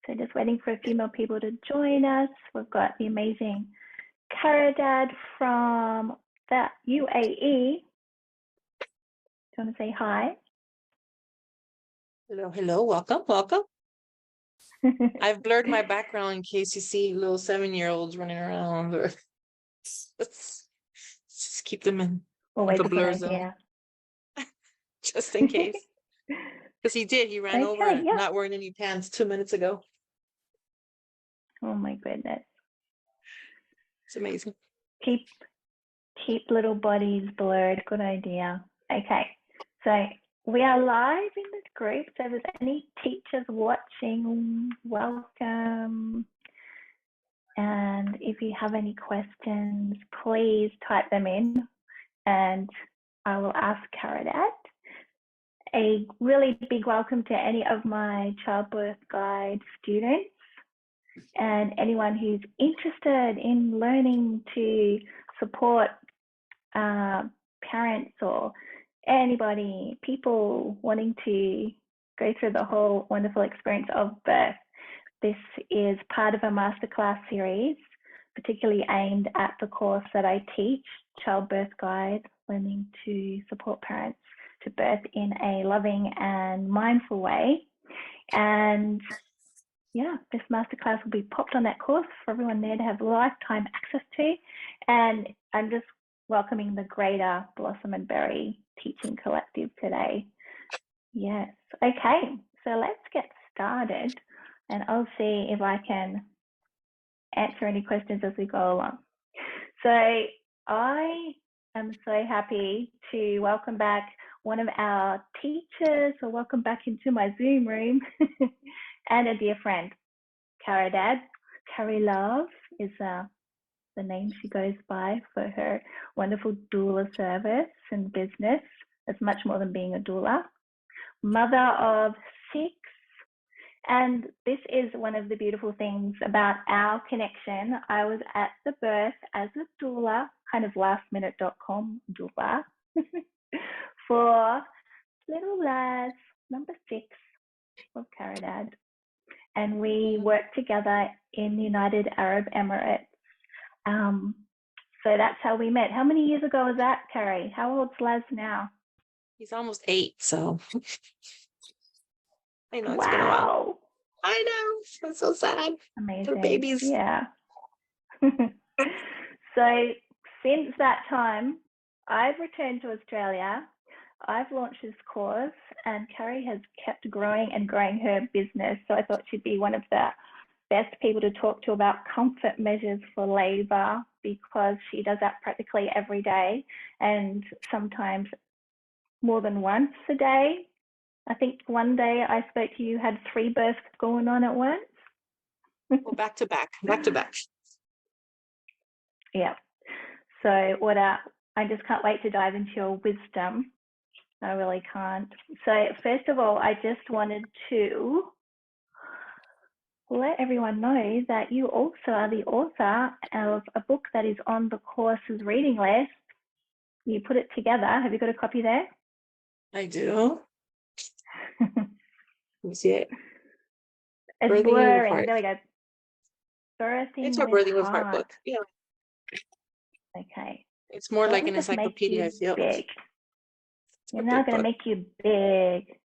So just waiting for a few more people to join us. We've got the amazing Caridad from the UAE. Do you want to say hi? Hello, welcome. I've blurred my background in case you see little 7-year-olds running around, or let's just keep them in Always the a blur good zone, idea. just in case. Because he ran over yeah. not wearing any pants 2 minutes ago. Oh my goodness. It's amazing. Keep little bodies blurred. Good idea. Okay, so we are live in this group. So if there's any teachers watching, welcome. And if you have any questions, please type them in and I will ask Caridad. A really big welcome to any of my childbirth guide students and anyone who's interested in learning to support parents or anybody, people wanting to go through the whole wonderful experience of birth. This is part of a masterclass series, particularly aimed at the course that I teach, Childbirth Guide, learning to support parents to birth in a loving and mindful way. And yeah, this masterclass will be popped on that course for everyone there to have lifetime access to. And I'm just welcoming the greater Blossom and Berry Teaching Collective today. Yes. Okay, so let's get started and I'll see if I can answer any questions as we go along. So I am so happy to welcome back one of our teachers, or welcome back into my Zoom room, and a dear friend, Caridad. Carry Love is the name she goes by for her wonderful doula service and business. It's much more than being a doula. Mother of 6. And this is one of the beautiful things about our connection. I was at the birth as a doula, kind of lastminute.com doula, for little Laz, number 6 of Caridad. And we worked together in the United Arab Emirates. So that's how we met. How many years ago was that, Carrie? How old's Laz now? He's almost 8, so I know it's wow. been a while. I know, it's so sad. Amazing. Little babies. Yeah. So since that time, I've returned to Australia. I've launched this course, and Carrie has kept growing and growing her business. So I thought she'd be one of the best people to talk to about comfort measures for labour, because she does that practically every day, and sometimes more than once a day. I think one day I spoke to you, had 3 births going on at once. Well, back to back. Yeah. So I just can't wait to dive into your wisdom. I really can't. So first of all, I just wanted to let everyone know that you also are the author of a book that is on the course's reading list. You put it together. Have you got a copy there? I do. You see it? It's Birthing blurring. There we go. Birthing it's a with Birthing with Heart Heart. book. Yeah. Okay. It's more So like an encyclopedia, I feel. Big. You're now going to make you big.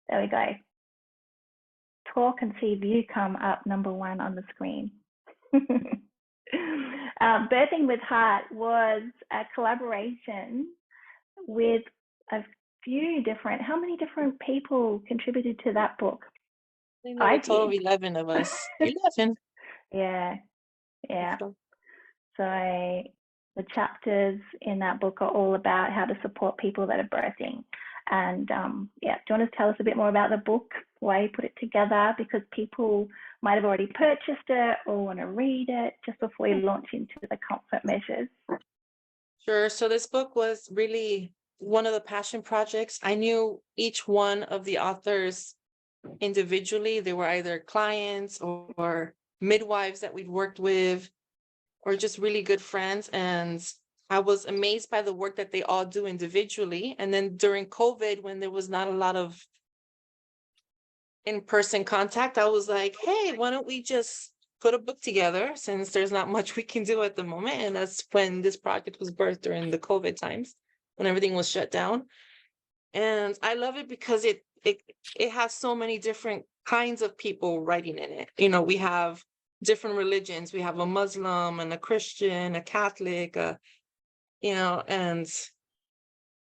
There we go. Talk and see view come up number 1 on the screen. Birthing with Heart was a collaboration with a few different, how many different people contributed to that book? I think a total of 11 of us. 11. Yeah. So the chapters in that book are all about how to support people that are birthing. And do you want to tell us a bit more about the book, why you put it together? Because people might have already purchased it or want to read it just before you launch into the comfort measures. Sure. So this book was really one of the passion projects. I knew each one of the authors individually. They were either clients or midwives that we'd worked with, or just really good friends. And I was amazed by the work that they all do individually. And then during COVID, when there was not a lot of in-person contact, I was like, hey, why don't we just put a book together, since there's not much we can do at the moment. And that's when this project was birthed, during the COVID times, when everything was shut down. And I love it because it has so many different kinds of people writing in it. You know, we have different religions. We have a Muslim and a Christian, a Catholic, you know, and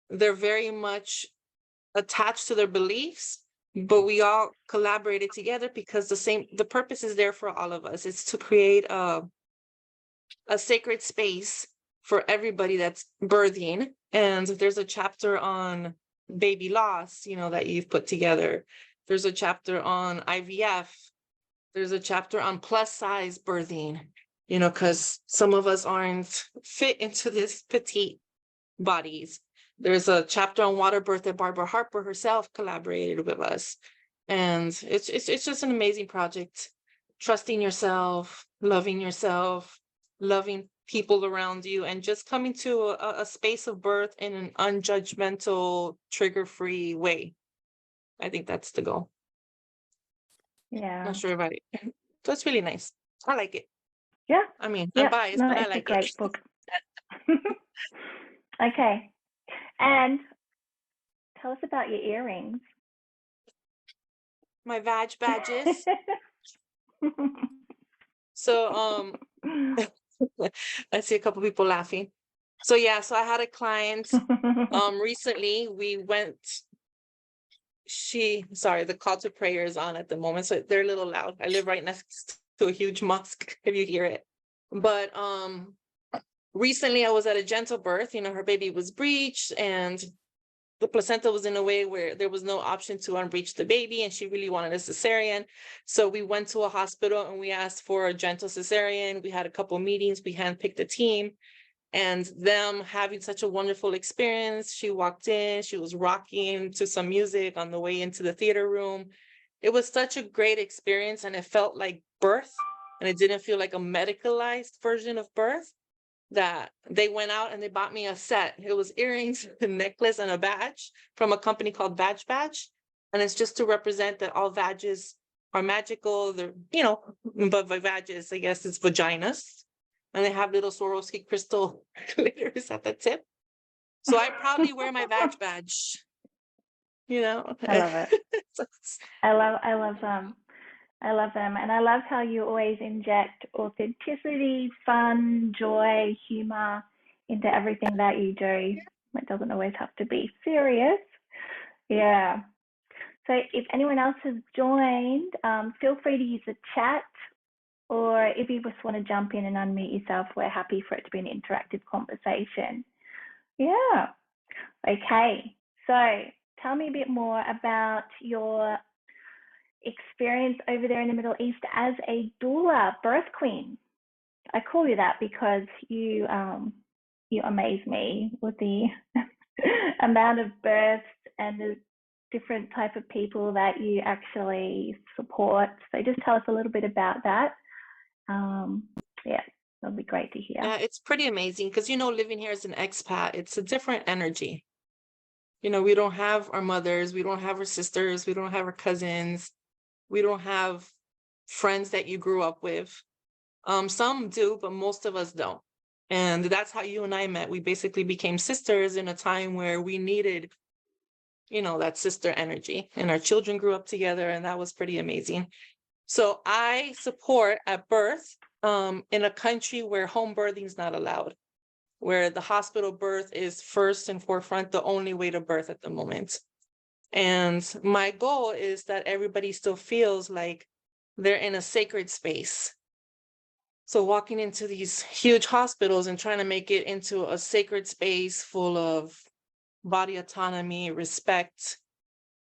they're very much attached to their beliefs, but we all collaborated together because the purpose is there for all of us. It's to create a sacred space for everybody that's birthing. And there's a chapter on baby loss, you know, that you've put together. There's a chapter on IVF. There's a chapter on plus size birthing, you know, because some of us aren't fit into this petite bodies. There's a chapter on water birth that Barbara Harper herself collaborated with us. And it's just an amazing project. Trusting yourself, loving people around you, and just coming to a space of birth in an unjudgmental, trigger-free way. I think that's the goal. Yeah. Not sure about it. So it's really nice. I like it. Yeah. I mean, Yeah. I'm biased, No, but I it's like a great it. book. Okay. And tell us about your earrings. My vag badges. So I see a couple people laughing. So yeah, so I had a client recently. We went, sorry, the call to prayer is on at the moment, so they're a little loud. I live right next to a huge mosque, if you hear it. But recently I was at a gentle birth. You know, her baby was breached and the placenta was in a way where there was no option to unbreach the baby, and she really wanted a cesarean. So we went to a hospital and we asked for a gentle cesarean. We had a couple meetings, we handpicked a team, and them having such a wonderful experience. She walked in, she was rocking to some music on the way into the theater room. It was such a great experience, and it felt like birth, and it didn't feel like a medicalized version of birth, that they went out and they bought me a set. It was earrings, a necklace, and a badge from a company called Badge. And it's just to represent that all vages are magical. They're, you know, but by vages, I guess it's vaginas. And they have little Swarovski crystal glitters at the tip. So I proudly wear my badge, you know. I love it. I love them. I love them. And I love how you always inject authenticity, fun, joy, humor into everything that you do. It doesn't always have to be serious. Yeah. So if anyone else has joined, feel free to use the chat, or if you just want to jump in and unmute yourself, we're happy for it to be an interactive conversation. Yeah. Okay. So tell me a bit more about your experience over there in the Middle East as a doula, birth queen. I call you that because you amaze me with the amount of births and the different type of people that you actually support. So just tell us a little bit about that. Yeah, that'll be great to hear. Yeah, it's pretty amazing because, you know, living here as an expat, it's a different energy. You know, we don't have our mothers, we don't have our sisters, we don't have our cousins, we don't have friends that you grew up with. Some do, but most of us don't. And that's how you and I met. We basically became sisters in a time where we needed, you know, that sister energy. And our children grew up together, and that was pretty amazing. So I support at birth in a country where home birthing is not allowed, where the hospital birth is first and forefront, the only way to birth at the moment. And my goal is that everybody still feels like they're in a sacred space. So walking into these huge hospitals and trying to make it into a sacred space full of body autonomy, respect,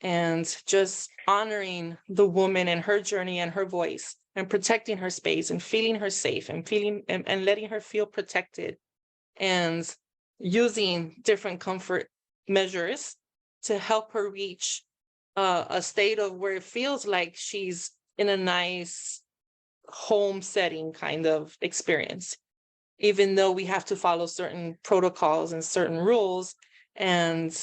and just honoring the woman and her journey and her voice, and protecting her space and feeling her safe and and letting her feel protected, and using different comfort measures to help her reach a state of where it feels like she's in a nice home setting kind of experience, even though we have to follow certain protocols and certain rules. And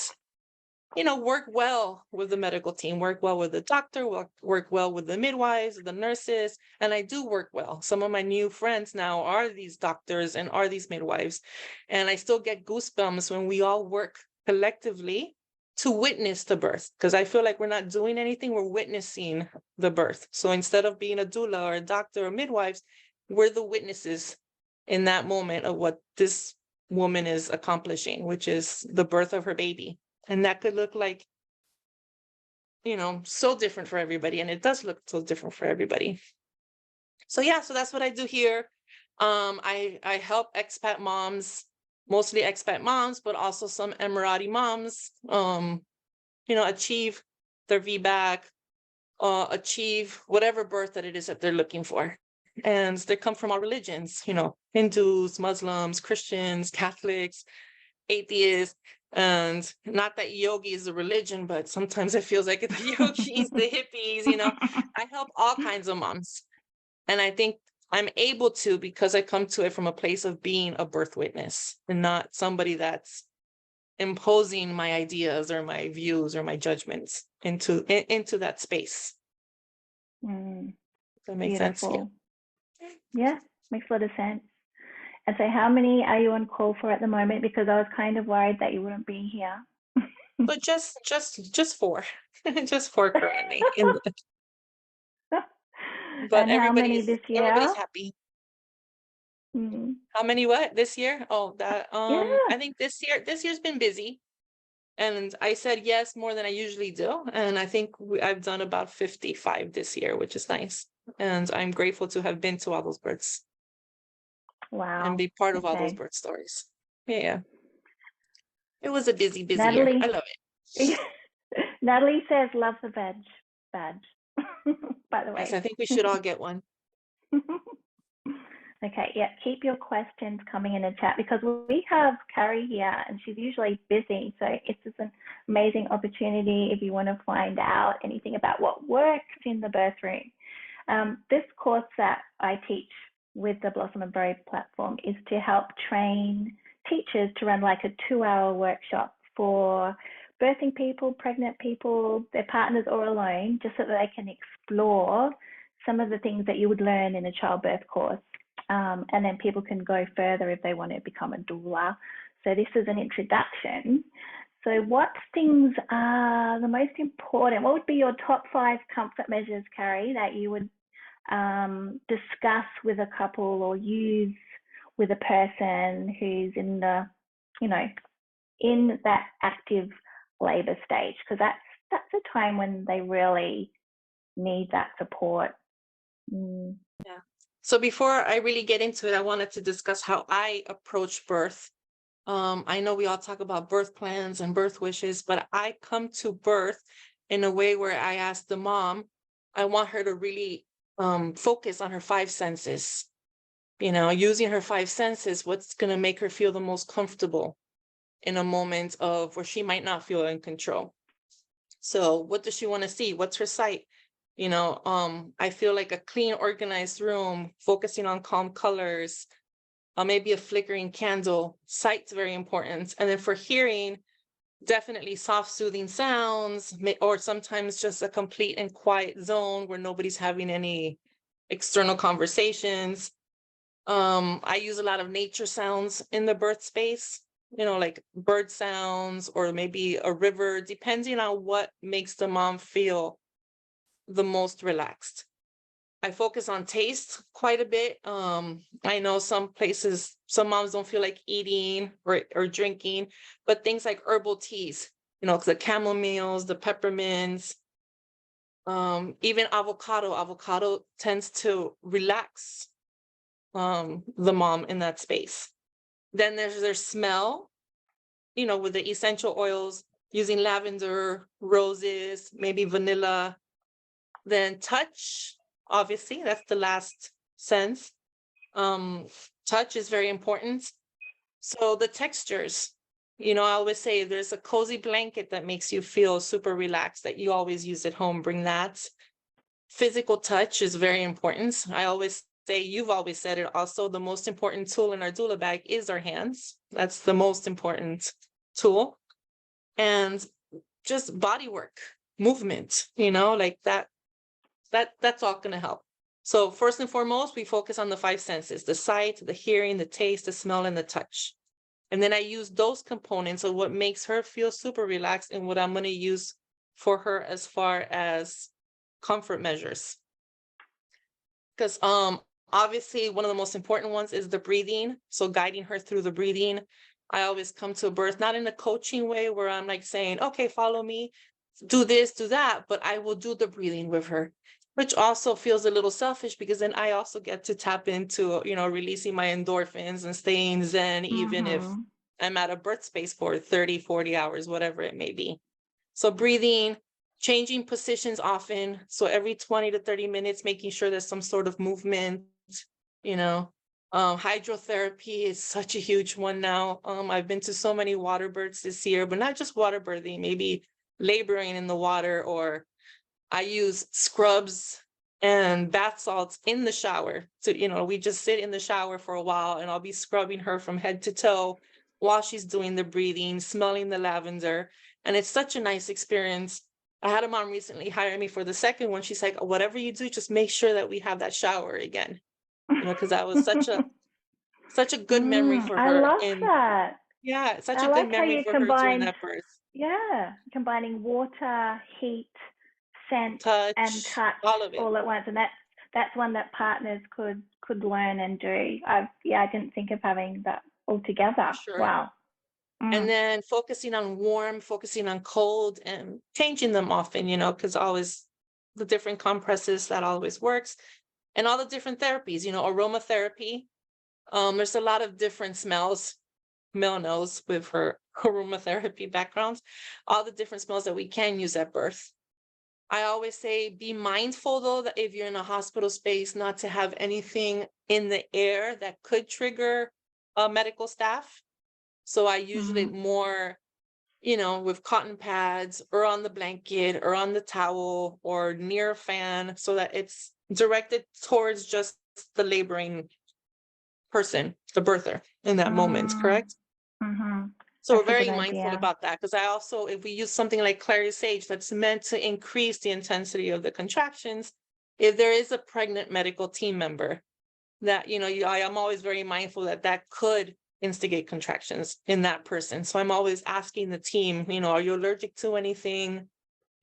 work well with the medical team, work well with the doctor, work well with the midwives, the nurses, and I do work well. Some of my new friends now are these doctors and are these midwives, and I still get goosebumps when we all work collectively to witness the birth, because I feel like we're not doing anything, we're witnessing the birth. So instead of being a doula or a doctor or midwives, we're the witnesses in that moment of what this woman is accomplishing, which is the birth of her baby. And that could look like, so different for everybody. And it does look so different for everybody. So yeah, so that's what I do here. I help expat moms, mostly expat moms, but also some Emirati moms, achieve their VBAC, achieve whatever birth that it is that they're looking for. And they come from all religions, Hindus, Muslims, Christians, Catholics, atheists. And not that yogi is a religion, but sometimes it feels like the yogis, the hippies, I help all kinds of moms. And I think I'm able to, because I come to it from a place of being a birth witness and not somebody that's imposing my ideas or my views or my judgments into that space. Mm, Does that make sense? Yeah, makes a lot of sense. And so how many are you on call for at the moment? Because I was kind of worried that you wouldn't be here. But just 4, just 4 currently. But and how many this year? everybody's happy. Mm. How many what this year? Oh, that Yeah. I think this year's been busy. And I said yes more than I usually do. And I think I've done about 55 this year, which is nice. And I'm grateful to have been to all those births. Wow. And be part of all those birth stories. Yeah. It was a busy year. I love it. Natalie says, love the badge, by the way. Yes, I think we should all get one. Okay, yeah, keep your questions coming in the chat, because we have Carrie here and she's usually busy. So it's just an amazing opportunity if you want to find out anything about what works in the birth room. This course that I teach with the Blossom and Berry platform is to help train teachers to run like a 2-hour workshop for birthing people, pregnant people, their partners, or alone, just so that they can explore some of the things that you would learn in a childbirth course. And then people can go further if they want to become a doula. So this is an introduction. So what things are the most important? What would be your top 5 comfort measures, Carrie, that you would discuss with a couple or use with a person who's in the, in that active labor stage? Because that's a time when they really need that support. Yeah. So before I really get into it, I wanted to discuss how I approach birth. I know we all talk about birth plans and birth wishes, but I come to birth in a way where I ask the mom, I want her to really focus on her 5 senses, using her 5 senses, what's going to make her feel the most comfortable in a moment of where she might not feel in control. So what does she want to see? What's her sight? I feel like a clean, organized room, focusing on calm colors, maybe a flickering candle. Sight's very important. And then for hearing, definitely soft, soothing sounds, or sometimes just a complete and quiet zone where nobody's having any external conversations. I use a lot of nature sounds in the birth space, like bird sounds or maybe a river, depending on what makes the mom feel the most relaxed. I focus on taste quite a bit. I know some places, some moms don't feel like eating or drinking, but things like herbal teas, the chamomiles, the peppermints, even avocado tends to relax the mom in that space. Then there's their smell, with the essential oils, using lavender, roses, maybe vanilla. Then touch, obviously, that's the last sense. Touch is very important. So the textures, I always say there's a cozy blanket that makes you feel super relaxed that you always use at home. Bring that. Physical touch is very important. I always say, you've always said it also, the most important tool in our doula bag is our hands. That's the most important tool. And just body work, movement, like that's all going to help. So first and foremost, we focus on the 5 senses: the sight, the hearing, the taste, the smell, and the touch. And then I use those components of what makes her feel super relaxed and what I'm going to use for her as far as comfort measures. Because obviously one of the most important ones is the breathing. So guiding her through the breathing. I always come to a birth, not in a coaching way where I'm like saying, okay, follow me, do this, do that, but I will do the breathing with her, which also feels a little selfish because then I also get to tap into, releasing my endorphins and staying zen, even if I'm at a birth space for 30, 40 hours, whatever it may be. So breathing, changing positions often. So every 20 to 30 minutes, making sure there's some sort of movement, hydrotherapy is such a huge one now. I've been to so many water births this year, but not just water birthing, maybe laboring in the water, or I use scrubs and bath salts in the shower. So, we just sit in the shower for a while and I'll be scrubbing her from head to toe while she's doing the breathing, smelling the lavender. And it's such a nice experience. I had a mom recently hire me for the second one. She's like, whatever you do, just make sure that we have that shower again. Because that was such a good memory for I her. love And that. yeah, such I a good like how memory you for her during combined, that birth. combining water, heat, scent, and Touch, touch all of it. all at once, and that's one that partners could learn and do. I didn't think of having that all together. For sure. Wow. And then focusing on warm, focusing on cold, and changing them often, because always the different compresses, that always works. And all the different therapies, aromatherapy. There's a lot of different smells. Mel knows with her aromatherapy background, all the different smells that we can use at birth. I always say be mindful, though, that if you're in a hospital space, not to have anything in the air that could trigger medical staff. So I usually more, with cotton pads or on the blanket or on the towel or near a fan, so that it's directed towards just the laboring person, the birther in that moment, correct? So we're very mindful about that, because I also, if we use something like clary sage that's meant to increase the intensity of the contractions, if there is a pregnant medical team member that, I am always very mindful that could instigate contractions in that person. So I'm always asking the team, are you allergic to anything?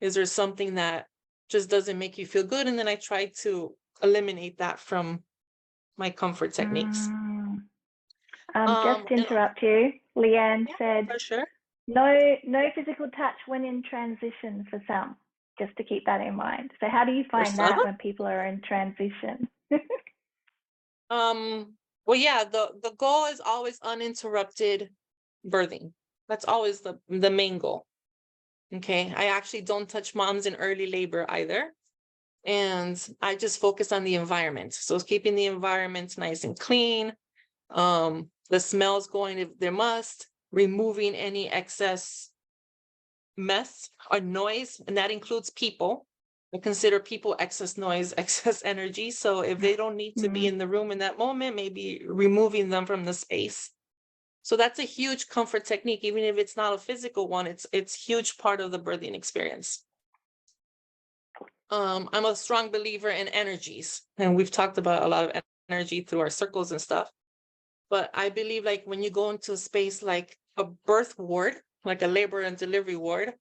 Is there something that just doesn't make you feel good? And then I try to eliminate that from my comfort techniques. Just to interrupt you, Leanne said, for sure. no physical touch when in transition for some, just to keep that in mind. So how do you find that when people are in transition? Well, yeah, the goal is always uninterrupted birthing. That's always the main goal. Okay. I actually don't touch moms in early labor either. And I just focus on the environment. So it's keeping the environment nice and clean. The smells going if there must, removing any excess mess or noise, and that includes people. I consider people excess noise, excess energy. So if they don't need to be in the room in that moment, maybe removing them from the space. So that's a huge comfort technique, even if it's not a physical one. It's huge part of the birthing experience. I'm a strong believer in energies, and we've talked about a lot of energy through our circles and stuff. But I believe, like, when you go into a space like a birth ward, like a labor and delivery ward,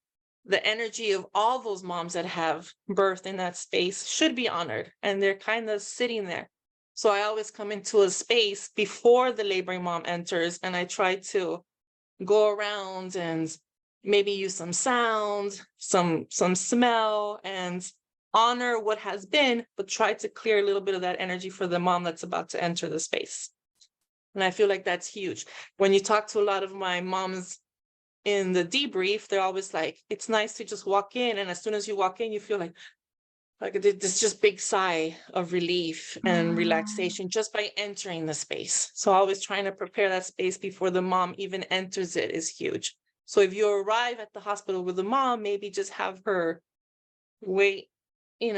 the energy of all those moms that have birthed in that space should be honored, and they're kind of sitting there. So I always come into a space before the laboring mom enters, and I try to go around and maybe use some sound, some smell, and honor what has been, but try to clear a little bit of that energy for the mom that's about to enter the space. And I feel like that's huge. When you talk to a lot of my moms in the debrief, they're always like, it's nice to just walk in. And as soon as you walk in, you feel like this just big sigh of relief and relaxation just by entering the space. So always trying to prepare that space before the mom even enters it is huge. So if you arrive at the hospital with the mom, maybe just have her wait, in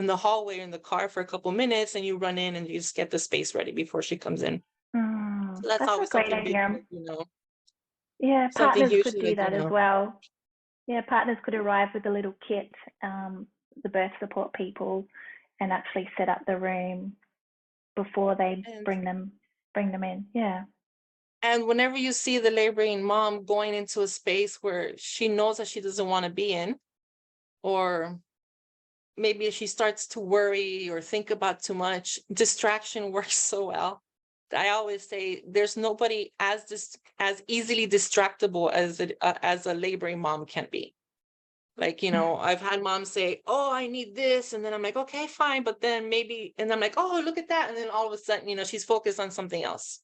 the hallway or in the car for a couple minutes, and you run in and you just get the space ready before she comes in. So that's always a great something big, idea. Yeah, something partners huge could to do let you that as know. well. Yeah, partners could arrive with a little kit, the birth support people, and actually set up the room before they And bring them in. Yeah. and whenever you see the laboring mom going into a space where she knows that she doesn't want to be in, or maybe she starts to worry or think about too much, distraction works so well. I always say there's nobody as easily distractible as a laboring mom can be. Like, I've had moms say, "Oh, I need this," and then I'm like, "Okay, fine," but then maybe, and I'm like, "Oh, look at that," and then all of a sudden, she's focused on something else.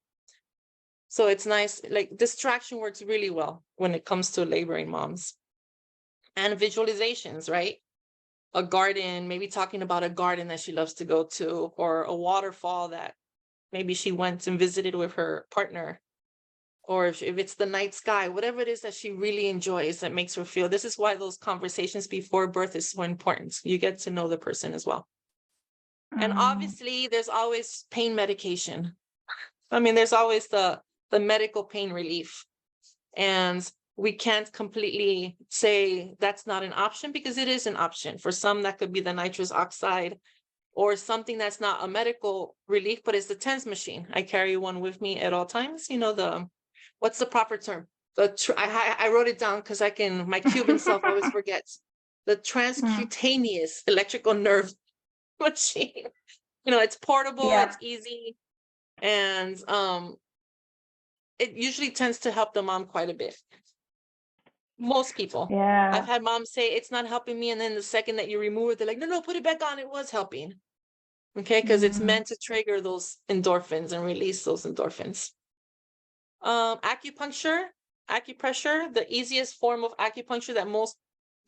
So it's nice, like distraction works really well when it comes to laboring moms. And visualizations, right? A garden, maybe talking about a garden that she loves to go to, or a waterfall that maybe she went and visited with her partner, or if it's the night sky, whatever it is that she really enjoys that makes her feel. This is why those conversations before birth is so important. You get to know the person as well. And obviously there's always pain medication. I mean, there's always the medical pain relief. And we can't completely say that's not an option, because it is an option. For some, that could be the nitrous oxide, or something that's not a medical relief, but it's the TENS machine. I carry one with me at all times. What's the proper term? I wrote it down because my Cuban self always forgets. The transcutaneous electrical nerve machine. It's portable, Yeah. it's easy, and it usually tends to help the mom quite a bit. Most people. Yeah. I've had moms say it's not helping me, and then the second that you remove it, they're like, no, put it back on. It was helping. Okay, because it's meant to trigger those endorphins and release those endorphins. Acupressure, the easiest form of acupuncture that most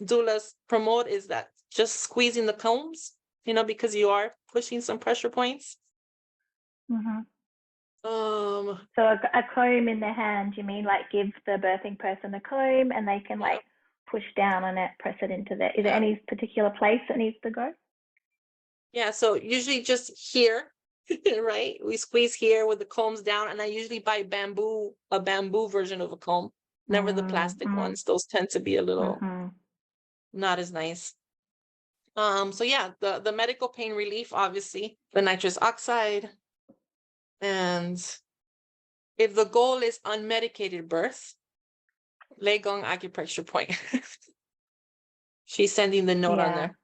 doulas promote is that just squeezing the combs, because you are pushing some pressure points. So a comb in the hand, you mean like give the birthing person a comb and they can like push down on it, press it into is there any particular place that needs to go? Yeah, so usually just here, right? We squeeze here with the combs down, and I usually buy a bamboo version of a comb, never the plastic ones. Those tend to be a little not as nice. So yeah, the medical pain relief, obviously, the nitrous oxide. And if the goal is unmedicated birth, Lei Gong acupressure point. She's sending the note on there.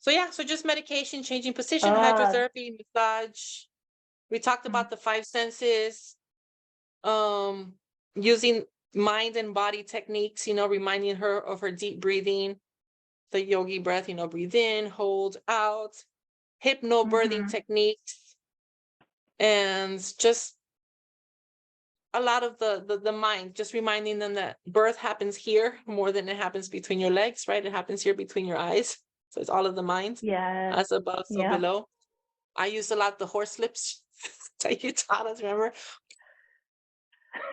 So yeah, so just medication, changing position, hydrotherapy, massage. We talked about the 5 senses, using mind and body techniques, reminding her of her deep breathing, the yogi breath, breathe in, hold out, hypnobirthing techniques, and just a lot of the mind, just reminding them that birth happens here more than it happens between your legs, right? It happens here between your eyes. So it's all of the mind. Yeah. As above, so below. I use a lot the horse lips that you taught us, remember?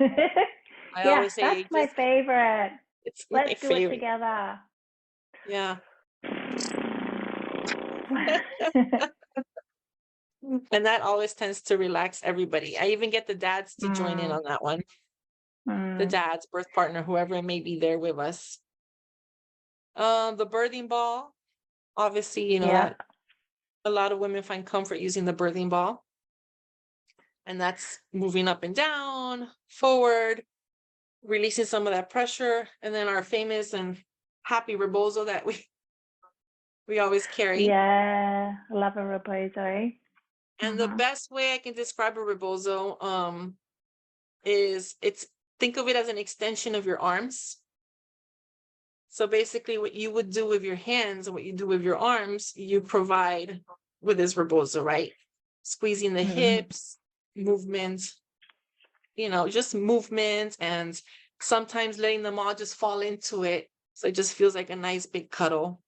I always say, that's my favorite. Let's do favorite. it together. Yeah. And that always tends to relax everybody. I even get the dads to join in on that one. The dads, birth partner, whoever may be there with us. The birthing ball, obviously, that a lot of women find comfort using the birthing ball. And that's moving up and down, forward, releasing some of that pressure. And then our famous and happy rebozo that we always carry. Yeah, I love a rebozo. And the best way I can describe a rebozo is think of it as an extension of your arms. So basically what you would do with your hands and what you do with your arms, you provide with this rebozo, right? Squeezing the hips, movement, just movement, and sometimes letting them all just fall into it. So it just feels like a nice big cuddle.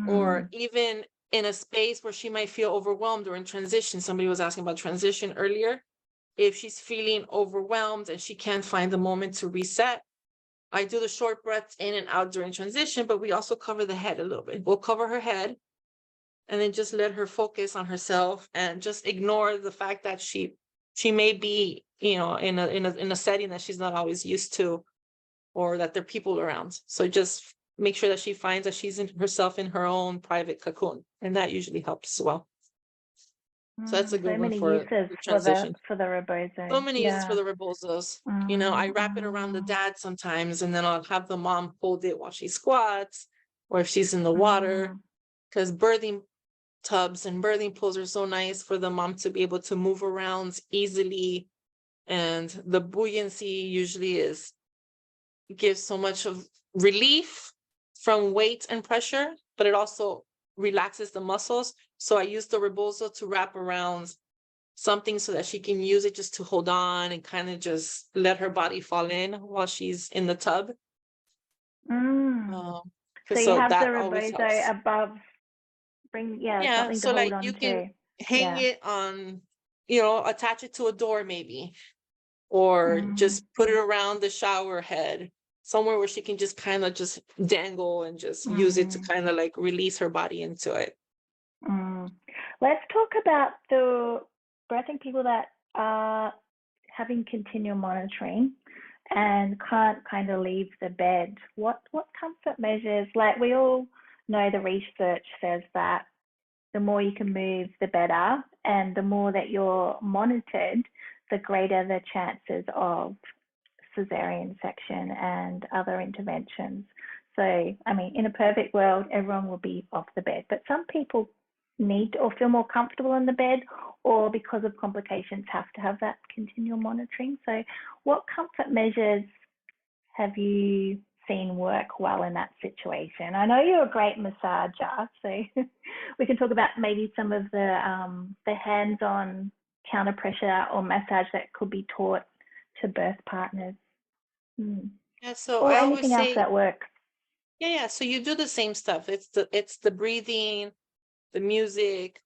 Or even in a space where she might feel overwhelmed or in transition. Somebody was asking about transition earlier. If she's feeling overwhelmed and she can't find the moment to reset, I do the short breaths in and out during transition, but we also cover the head a little bit. We'll cover her head and then just let her focus on herself and just ignore the fact that she may be, in a setting that she's not always used to, or that there are people around. So just make sure that she finds that she's in herself in her own private cocoon, and that usually helps as well. So that's a good So one many for uses the for transition. the So rebozo. many uses for Yeah. the rebozos. You know, I wrap it around the Mm, dad sometimes, and then I'll have the mom hold it while she squats, or if she's in the water, mm, because birthing tubs and birthing pools are so nice for the mom to be able to move around easily. And the buoyancy usually gives so much of relief from weight and pressure, but it also relaxes the muscles. So I use the rebozo to wrap around something so that she can use it just to hold on and kind of just let her body fall in while she's in the tub. mm. Um, So you so have the that always rebozo helps. above, Yeah, something to so hold like on you can to. hang Yeah. it on, attach it to a door maybe, or Mm, just put it around the shower head, somewhere where she can just kind of just dangle and just use it to mm, kind of like release her body into it. mm. Let's talk about the birthing people that are having continual monitoring and can't kind of leave the bed. What comfort measures? Like we all know, the research says that the more you can move, the better, and the more that you're monitored, the greater the chances of cesarean section and other interventions. So, I mean, in a perfect world, everyone will be off the bed, but some people need or feel more comfortable in the bed, or because of complications have to have that continual monitoring. So, what comfort measures have you seen work well in that situation? I know you're a great massager, so we can talk about maybe some of the hands-on counter pressure or massage that could be taught to birth partners. Mm. Yeah, so Or I always anything else say, that works. yeah, so you do the same stuff. It's the breathing, the music,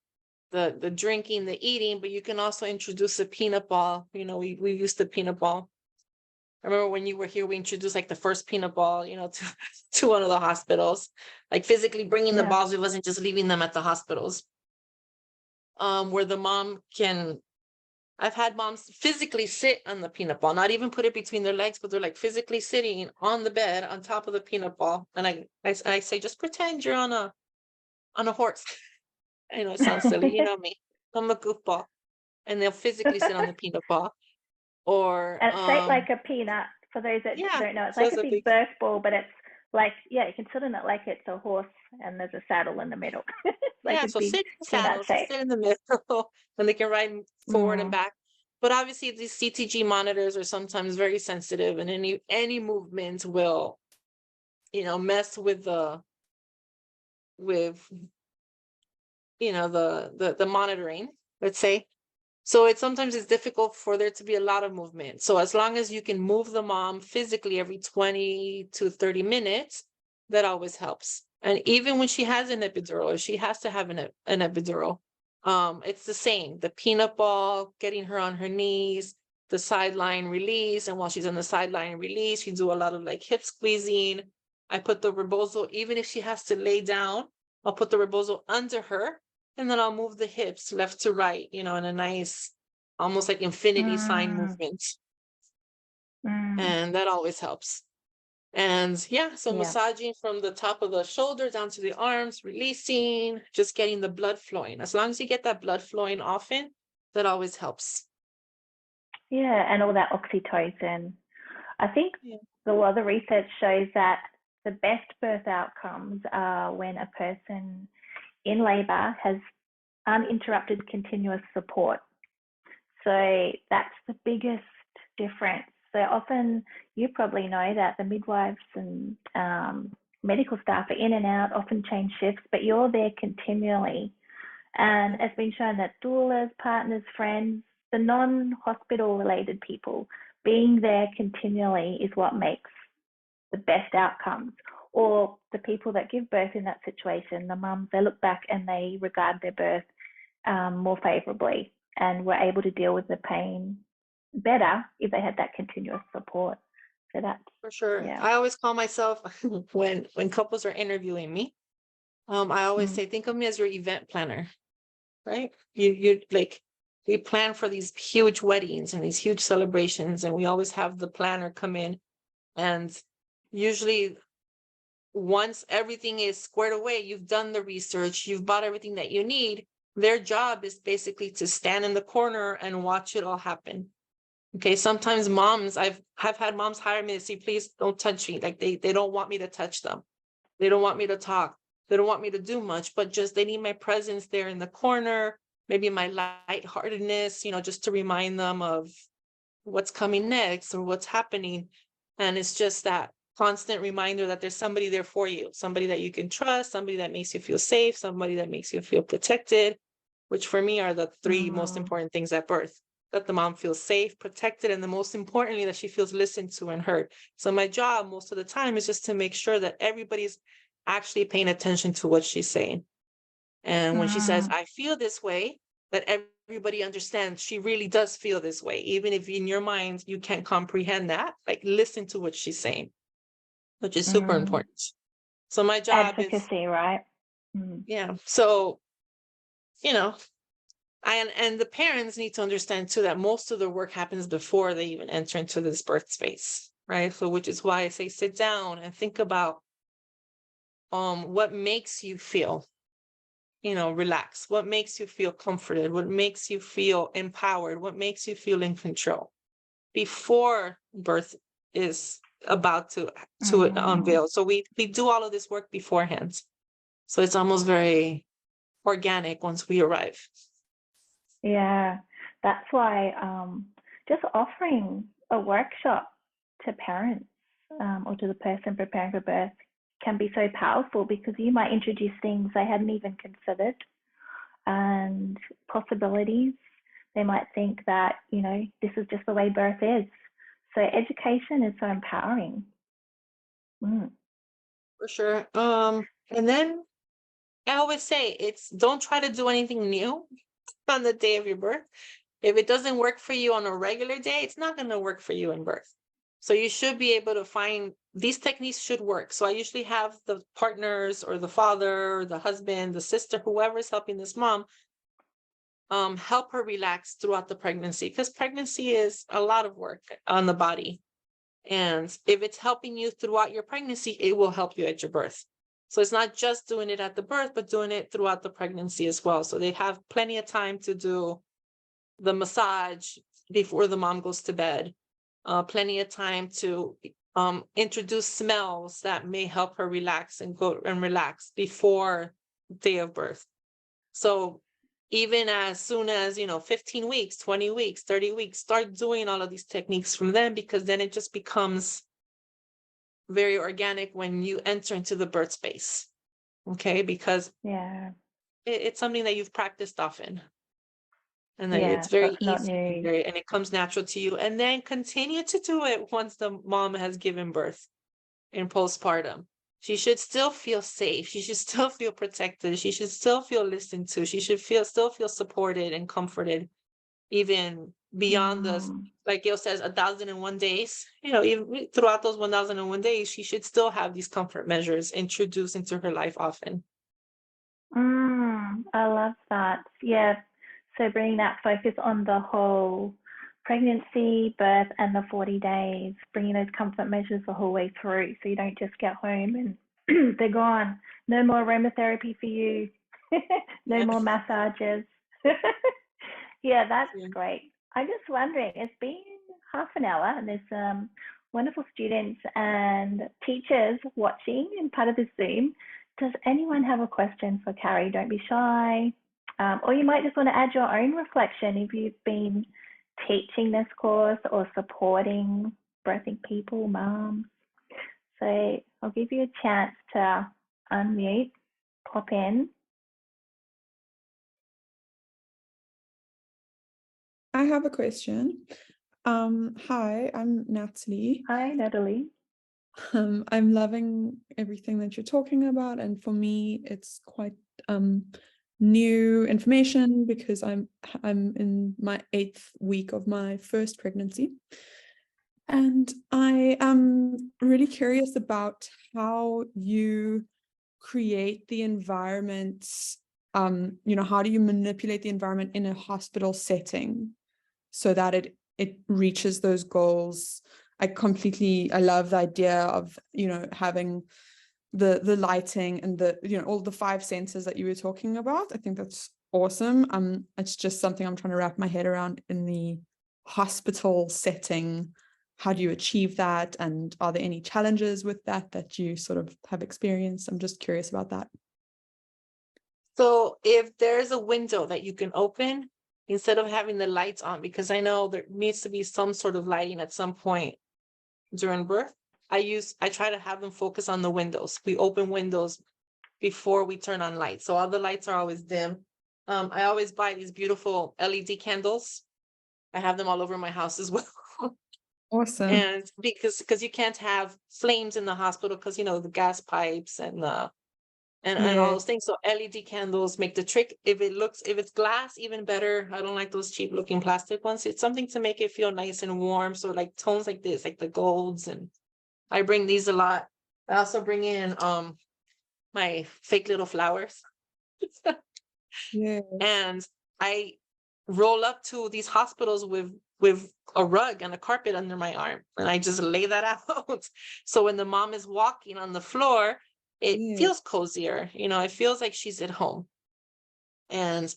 the drinking, the eating, but you can also introduce a peanut ball. We used the peanut ball. I remember when you were here, we introduced like the first peanut ball, to to one of the hospitals, like physically bringing the Yeah. balls. We wasn't just leaving them at the hospitals. Where the mom can. I've had moms physically sit on the peanut ball, not even put it between their legs, but they're like physically sitting on the bed on top of the peanut ball. And I say, just pretend you're on a horse. I know it sounds silly, you know me. I'm a goofball, and they'll physically sit on the peanut ball. Or And it's shaped like a peanut. For those that yeah, don't know, it's so like it's a a big big, birth ball, but it's like, yeah, you can sit in it like it's a horse and there's a saddle in the middle. Like yeah, a so big sit in the peanut saddle, just shape. sit in the middle, and they can ride forward and Mm, back. But obviously these CTG monitors are sometimes very sensitive, and any movement will, mess with with the monitoring, let's say. So sometimes it's difficult for there to be a lot of movement. So as long as you can move the mom physically every 20 to 30 minutes, that always helps. And even when she has an epidural, or she has to have an epidural, it's the same. The peanut ball, getting her on her knees, the sideline release. And while she's on the sideline release, you do a lot of like hip squeezing. I put the rebozo, even if she has to lay down, I'll put the rebozo under her, and then I'll move the hips left to right, in a nice, almost like infinity sign mm, movement. mm. And that always helps. And yeah, so Yeah. massaging from the top of the shoulder down to the arms, releasing, just getting the blood flowing. As long as you get that blood flowing often, that always helps. Yeah. And all that oxytocin. I think Yeah, a lot of the research shows that the best birth outcomes are when a person in labor has uninterrupted continuous support. So that's the biggest difference. So often you probably know that the midwives and medical staff are in and out, often change shifts, but you're there continually. And it's been shown that doulas, partners, friends, the non-hospital related people being there continually is what makes the best outcomes. Or the people that give birth in that situation, the mums, they look back and they regard their birth more favorably and were able to deal with the pain better if they had that continuous support. So that's, for sure. yeah. I always call myself when couples are interviewing me, I always Mm. say, think of me as your event planner, right? You like, we plan for these huge weddings and these huge celebrations, and we always have the planner come in and usually once everything is squared away, you've done the research, you've bought everything that you need, their job is basically to stand in the corner and watch it all happen. Okay, sometimes moms, I've had moms hire me to say, please don't touch me. Like they don't want me to touch them. They don't want me to talk. They don't want me to do much, but just they need my presence there in the corner, maybe my lightheartedness, just to remind them of what's coming next or what's happening. And it's just that constant reminder that there's somebody there for you, somebody that you can trust, somebody that makes you feel safe, somebody that makes you feel protected, which for me are the three most important things at birth: that the mom feels safe, protected, and the most importantly, that she feels listened to and heard. So my job most of the time is just to make sure that everybody's actually paying attention to what she's saying. And when she says, I feel this way, that everybody understands she really does feel this way. Even if in your mind you can't comprehend that, like listen to what she's saying, which is super important. So my job is advocacy, right? yeah. So, and the parents need to understand too that most of the work happens before they even enter into this birth space, right? So which is why I say sit down and think about what makes you feel relax, what makes you feel comforted, what makes you feel empowered, what makes you feel in control before birth is about to unveil. So we do all of this work beforehand. So it's almost very organic once we arrive. Yeah, that's why just offering a workshop to parents or to the person preparing for birth can be so powerful, because you might introduce things they hadn't even considered and possibilities. They might think that, this is just the way birth is. So education is so empowering. For sure. And then I always say don't try to do anything new on the day of your birth. If it doesn't work for you on a regular day, it's not going to work for you in birth. So you should be able to find these techniques should work. So I usually have the partners or the father or the husband, the sister, whoever is helping this mom, help her relax throughout the pregnancy, because pregnancy is a lot of work on the body. And if it's helping you throughout your pregnancy, it will help you at your birth. So it's not just doing it at the birth, but doing it throughout the pregnancy as well. So they have plenty of time to do the massage before the mom goes to bed, plenty of time to introduce smells that may help her relax relax before day of birth. So even as soon as 15 weeks, 20 weeks, 30 weeks, start doing all of these techniques from them, because then it just becomes very organic when you enter into the birth space. Okay, because it's something that you've practiced often. And then it's very easy and it comes natural to you. And then continue to do it once the mom has given birth in postpartum. She should still feel safe. She should still feel protected. She should still feel listened to. She should still feel supported and comforted, even beyond like Gail says, 1,001 days. Even throughout those 1,001 days, she should still have these comfort measures introduced into her life often. I love that. Yeah. So bringing that focus on the whole pregnancy, birth, and the 40 days, bringing those comfort measures the whole way through, so you don't just get home and they're gone. No more aromatherapy for you. No more massages. Yeah, that's great. I'm just wondering, it's been half an hour and there's wonderful students and teachers watching and part of the Zoom. Does anyone have a question for Carrie? Don't be shy. Or you might just want to add your own reflection if you've been teaching this course or supporting birthing people, moms. So I'll give you a chance to unmute, pop in. I have a question. Hi, I'm Natalie. Hi, Natalie. I'm loving everything that you're talking about, and for me, it's quite new information because I'm in my 8th week of my first pregnancy, and I am really curious about how you create the environment. How do you manipulate the environment in a hospital setting so that it reaches those goals I love the idea of, you know, having the lighting and the, you know, all the 5 senses that you were talking about. I think that's awesome. It's just something I'm trying to wrap my head around in the hospital setting. How do you achieve that? And are there any challenges with that you sort of have experienced? I'm just curious about that. So if there's a window that you can open, instead of having the lights on, because I know there needs to be some sort of lighting at some point during birth, I try to have them focus on the windows. We open windows before we turn on lights. So all the lights are always dim. I always buy these beautiful LED candles. I have them all over my house as well. Awesome. And because you can't have flames in the hospital because, you know, the gas pipes and all those things. So LED candles make the trick. If it's glass, even better. I don't like those cheap looking plastic ones. It's something to make it feel nice and warm. So like tones like this, like the golds, and I bring these a lot. I also bring in my fake little flowers. Yeah. And I roll up to these hospitals with a rug and a carpet under my arm, and I just lay that out. So when the mom is walking on the floor, it feels cozier, you know, it feels like she's at home. And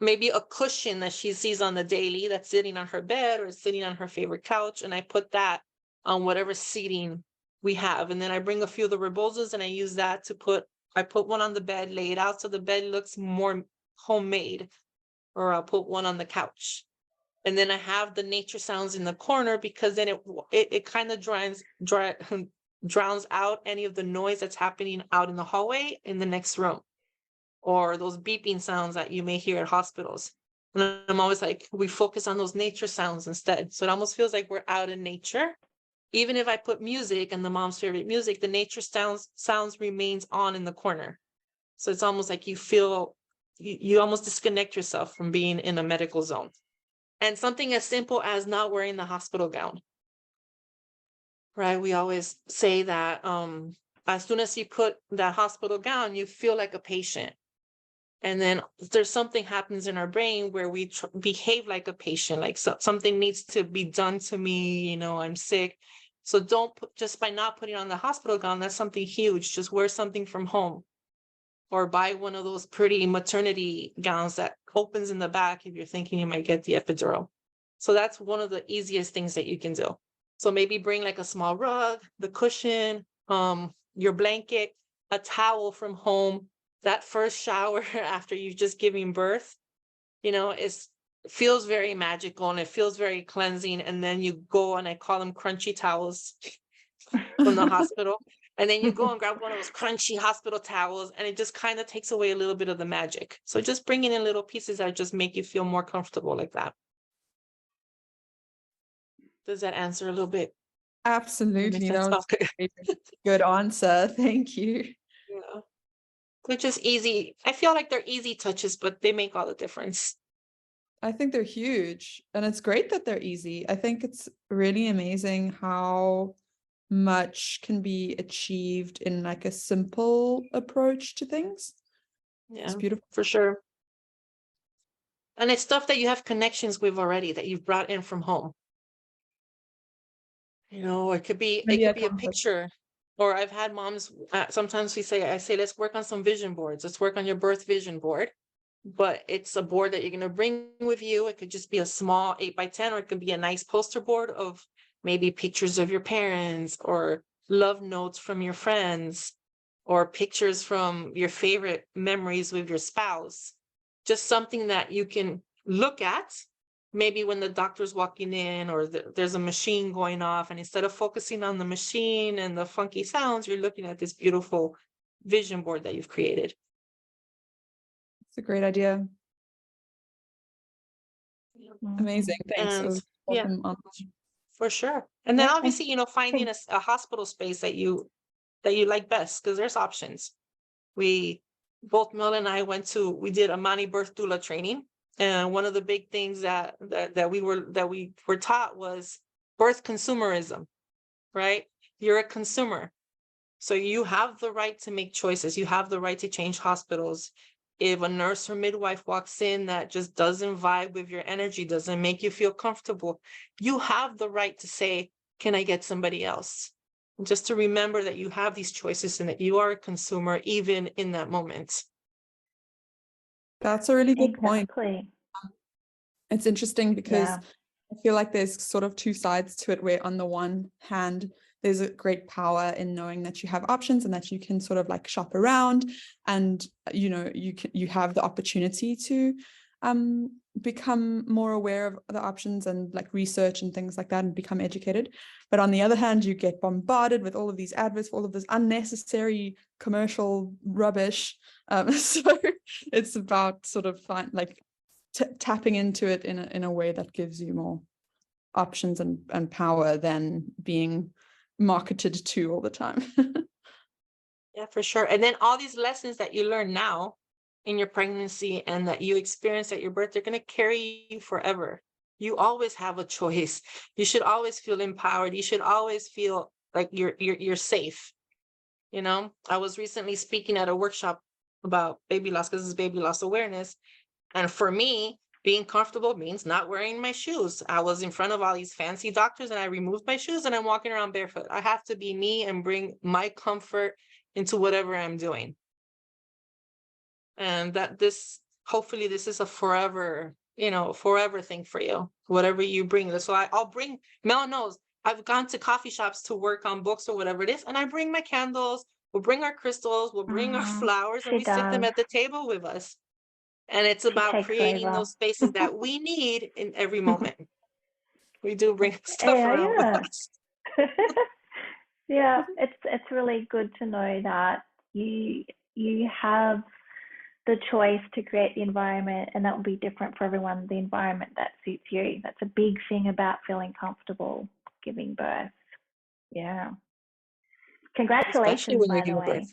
maybe a cushion that she sees on the daily that's sitting on her bed or sitting on her favorite couch, and I put that on whatever seating we have. And then I bring a few of the rebozos and I use that to I put one on the bed, lay it out so the bed looks more homemade, or I'll put one on the couch. And then I have the nature sounds in the corner, because then it kind of drowns out any of the noise that's happening out in the hallway in the next room, or those beeping sounds that you may hear at hospitals. And I'm always like, we focus on those nature sounds instead. So it almost feels like we're out in nature. Even if I put music and the mom's favorite music, the nature sounds remains on in the corner. So it's almost like you feel, you almost disconnect yourself from being in a medical zone. And something as simple as not wearing the hospital gown, right? We always say that as soon as you put that hospital gown, you feel like a patient. And then there's something happens in our brain where we behave like a patient, like something needs to be done to me, you know, I'm sick. So just by not putting on the hospital gown, that's something huge. Just wear something from home, or buy one of those pretty maternity gowns that opens in the back if you're thinking you might get the epidural. So that's one of the easiest things that you can do. So maybe bring like a small rug, the cushion, your blanket, a towel from home. That first shower after you've just given birth, you know, it feels very magical and it feels very cleansing. And then you go, and I call them crunchy towels from the hospital. And then you go and grab one of those crunchy hospital towels, and it just kind of takes away a little bit of the magic. So just bringing in little pieces that just make you feel more comfortable like that. Does that answer a little bit? Absolutely. That was a good answer. Thank you. Yeah. Which is easy. I feel like they're easy touches, but they make all the difference. I think they're huge, and it's great that they're easy. I think it's really amazing how much can be achieved in like a simple approach to things. Yeah, it's beautiful. For sure. And it's stuff that you have connections with already, that you've brought in from home. You know, it could be a picture. Or I've had moms, sometimes I say, let's work on some vision boards. Let's work on your birth vision board. But it's a board that you're going to bring with you. It could just be a small 8x10, or it could be a nice poster board of maybe pictures of your parents, or love notes from your friends, or pictures from your favorite memories with your spouse. Just something that you can look at. Maybe when the doctor's walking in, or there's a machine going off, and instead of focusing on the machine and the funky sounds, you're looking at this beautiful vision board that you've created. It's a great idea. Amazing. Thanks. And, awesome. For sure. And then obviously, you know, finding a hospital space that you like best, because there's options. Both Mel and I we did a Mani birth doula training. And one of the big things that we were taught was birth consumerism, right? You're a consumer. So you have the right to make choices. You have the right to change hospitals. If a nurse or midwife walks in that just doesn't vibe with your energy, doesn't make you feel comfortable, you have the right to say, can I get somebody else? And just to remember that you have these choices and that you are a consumer even in that moment. That's a really good point. Exactly. It's interesting because Yeah. I feel like there's sort of two sides to it, where on the one hand, there's a great power in knowing that you have options and that you can sort of like shop around, and you have the opportunity to become more aware of the options and like research and things like that and become educated. But on the other hand, you get bombarded with all of these adverts, all of this unnecessary commercial rubbish. So it's about sort of tapping into it in a way that gives you more options and power than being marketed to all the time. Yeah, for sure. And then all these lessons that you learn now in your pregnancy and that you experience at your birth, they're going to carry you forever. You always have a choice. You should always feel empowered. You should always feel like you're safe. You know, I was recently speaking at a workshop about baby loss, because it's baby loss awareness. And for me, being comfortable means not wearing my shoes. I was in front of all these fancy doctors and I removed my shoes and I'm walking around barefoot. I have to be me and bring my comfort into whatever I'm doing. And that hopefully this is a forever thing for you, whatever you bring. So I'll bring, Mel knows, I've gone to coffee shops to work on books or whatever it is, and I bring my candles, we'll bring our crystals, we'll bring our flowers, and She we sit them does. at the table with us. And it's She about takes creating over. those spaces that we need in every moment. We do bring stuff Yeah, around with yeah. us. Yeah, it's really good to know that you have the choice to create the environment, and that will be different for everyone, the environment that suits you. That's a big thing about feeling comfortable giving birth. Yeah. Especially Congratulations, when you're by the giving way.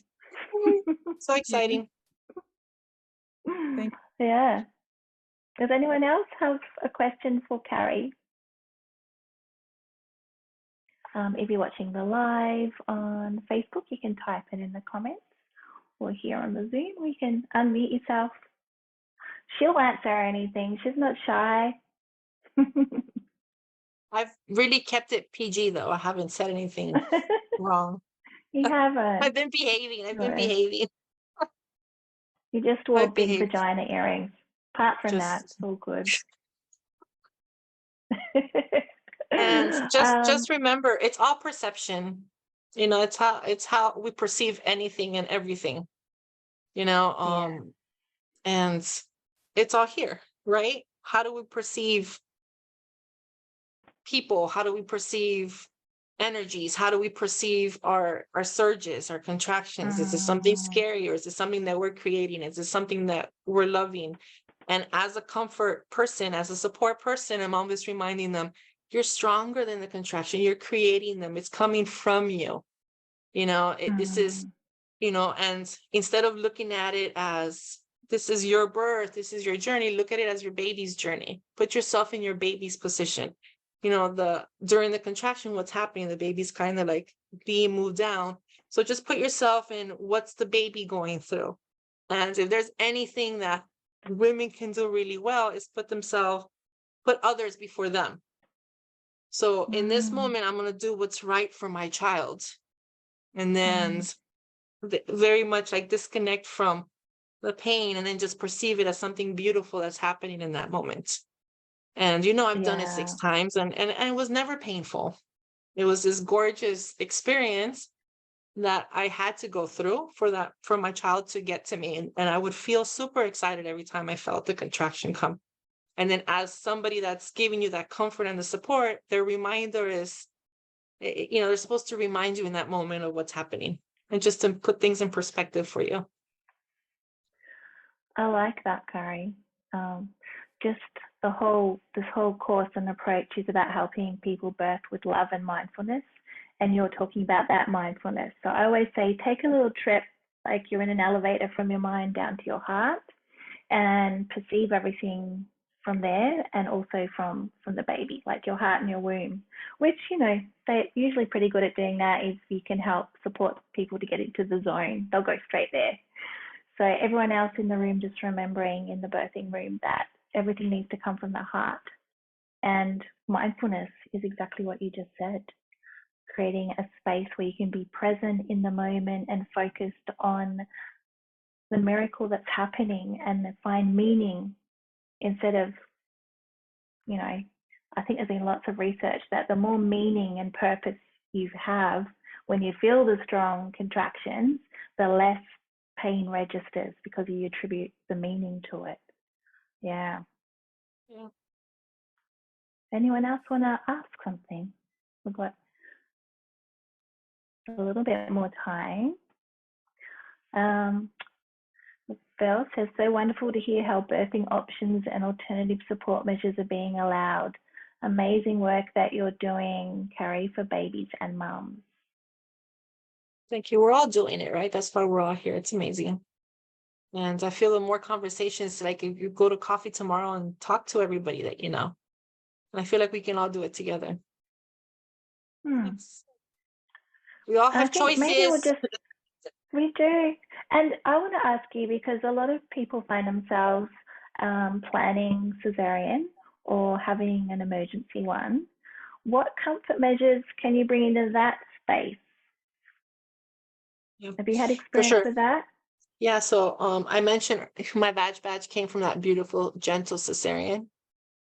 birth. So exciting. Thank Yeah. Does anyone else have a question for Carrie? If you're watching the live on Facebook, you can type it in the comments, or here on the Zoom, you can unmute yourself. She'll answer anything. She's not shy. I've really kept it PG though. I haven't said anything wrong. You haven't. I've been behaving. No. You just wore I've big behaved. vagina earrings. Apart from that, it's Just all good. and just remember, it's all perception. You know, it's how we perceive anything and everything. You know, Yeah. and it's all here, right? How do we perceive people? How do we perceive energies? How do we perceive our surges, our contractions? Is this something scary, or is this something that we're creating? Is this something that we're loving? And as a comfort person, as a support person, I'm always reminding them, you're stronger than the contraction. You're creating them. It's coming from you. You know, this is, and instead of looking at it as this is your birth, this is your journey, look at it as your baby's journey. Put yourself in your baby's position. You know, during the contraction, what's happening, the baby's kind of like being moved down. So just put yourself in what's the baby going through. And if there's anything that women can do really well, is put others before them. So in this moment, I'm going to do what's right for my child. And then very much like disconnect from the pain and then just perceive it as something beautiful that's happening in that moment. And I've done it 6 times and it was never painful. It was this gorgeous experience that I had to go through for my child to get to me. And I would feel super excited every time I felt the contraction come. And then as somebody that's giving you that comfort and the support, their reminder is, they're supposed to remind you in that moment of what's happening and just to put things in perspective for you. I like that, Carrie. Just this whole course and approach is about helping people birth with love and mindfulness. And you're talking about that mindfulness. So I always say, take a little trip, like you're in an elevator, from your mind down to your heart, and perceive everything from there, and also from the baby, like your heart and your womb, which, they're usually pretty good at doing that. If you can help support people to get into the zone, they'll go straight there. So everyone else in the room, just remembering in the birthing room that everything needs to come from the heart. And mindfulness is exactly what you just said. creating a space where you can be present in the moment and focused on the miracle that's happening and find meaning instead of, you know, I think there's been lots of research that the more meaning and purpose you have when you feel the strong contractions, the less pain registers because you attribute the meaning to it. Yeah. Yeah. Anyone else want to ask something? We've got a little bit more time. Phil says, so wonderful to hear how birthing options and alternative support measures are being allowed. Amazing work that you're doing, Carrie, for babies and mums. Thank you. We're all doing it, right? That's why we're all here. It's amazing. And I feel the more conversations, like if you go to coffee tomorrow and talk to everybody that you know. And I feel like we can all do it together. We all have I think maybe choices. we do. And I want to ask you, because a lot of people find themselves planning cesarean or having an emergency one. What comfort measures can you bring into that space? Yeah, Have you had for experience sure. with that? Yeah, so I mentioned my badge came from that beautiful, gentle cesarean.